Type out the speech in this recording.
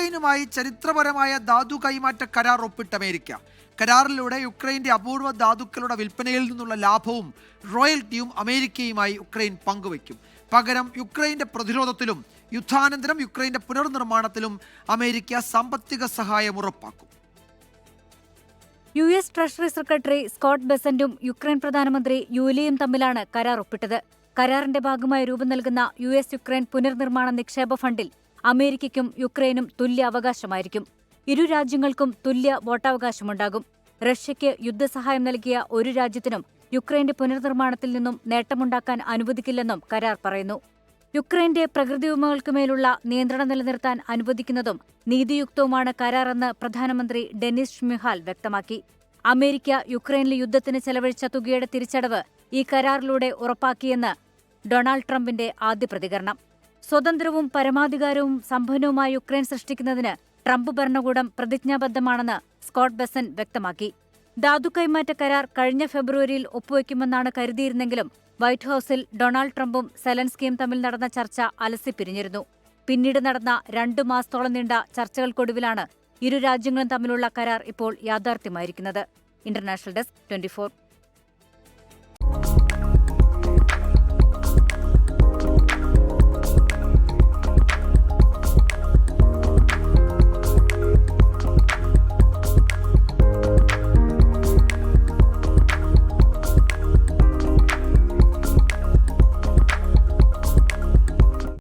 യുക്രൈനുമായി ചരിത്രപരമായ ധാതു കൈമാറ്റ കരാർ ഒപ്പിട്ട അമേരിക്ക. കരാറിലൂടെ യുക്രൈന്റെ അപൂർവ ധാതുക്കളുടെ വിൽപ്പനയിൽ നിന്നുള്ള ലാഭവും റോയൽറ്റിയും അമേരിക്കയുമായി യുക്രൈൻ പങ്കുവയ്ക്കും. പകരം യുക്രൈന്റെ പ്രതിരോധത്തിലും യുദ്ധാനന്തരം യുക്രൈന്റെ പുനർനിർമ്മാണത്തിലും അമേരിക്ക സാമ്പത്തിക സഹായം ഉറപ്പാക്കും. US ട്രഷറി സെക്രട്ടറി സ്കോട്ട് ബെസന്റും യുക്രൈൻ പ്രധാനമന്ത്രി യൂലിയും തമ്മിലാണ് കരാർ ഒപ്പിട്ടത്. കരാറിന്റെ ഭാഗമായി രൂപം നൽകുന്ന US യുക്രൈൻ പുനർനിർമ്മാണ നിക്ഷേപ ഫണ്ടിൽ അമേരിക്കയ്ക്കും യുക്രൈനും തുല്യ അവകാശമായിരിക്കും. ഇരു രാജ്യങ്ങൾക്കും തുല്യ വോട്ടവകാശമുണ്ടാകും. റഷ്യയ്ക്ക് യുദ്ധസഹായം നൽകിയ ഒരു രാജ്യത്തിനും യുക്രൈന്റെ പുനർനിർമ്മാണത്തിൽ നിന്നും നേട്ടമുണ്ടാക്കാൻ അനുവദിക്കില്ലെന്നും കരാർ പറയുന്നു. യുക്രൈന്റെ പ്രകൃതി വിഭവങ്ങൾക്കുമേലുള്ള നിയന്ത്രണം നിലനിർത്താൻ അനുവദിക്കുന്നതും നീതിയുക്തവുമാണ് കരാറെന്ന് പ്രധാനമന്ത്രി ഡെനിസ് ഷ്മിഹാൽ വ്യക്തമാക്കി. അമേരിക്ക യുക്രൈനിലെ യുദ്ധത്തിന് ചെലവഴിച്ച തുകയുടെ തിരിച്ചടവ് ഈ കരാറിലൂടെ ഉറപ്പാക്കിയെന്ന് ഡൊണാൾഡ് ട്രംപിന്റെ ആദ്യ പ്രതികരണം. സ്വതന്ത്രവും പരമാധികാരവും സമ്പന്നവുമായ യുക്രൈൻ സൃഷ്ടിക്കുന്നതിന് ട്രംപ് ഭരണകൂടം പ്രതിജ്ഞാബദ്ധമാണെന്ന് സ്കോട്ട് ബെസന്റ് വ്യക്തമാക്കി. ധാതു കൈമാറ്റ കരാർ കഴിഞ്ഞ ഫെബ്രുവരിയിൽ ഒപ്പുവെക്കുമെന്നാണ് കരുതിയിരുന്നെങ്കിലും വൈറ്റ് ഹൌസിൽ ഡൊണാൾഡ് ട്രംപും സെലൻസ്കിയും തമ്മിൽ നടന്ന ചർച്ച അലസിപ്പിരിഞ്ഞിരുന്നു. പിന്നീട് നടന്ന 2 മാസത്തോളം നീണ്ട ചർച്ചകൾക്കൊടുവിലാണ് ഇരു രാജ്യങ്ങളും തമ്മിലുള്ള കരാർ ഇപ്പോൾ യാഥാർത്ഥ്യമായിരിക്കുന്നത്. International desk 24.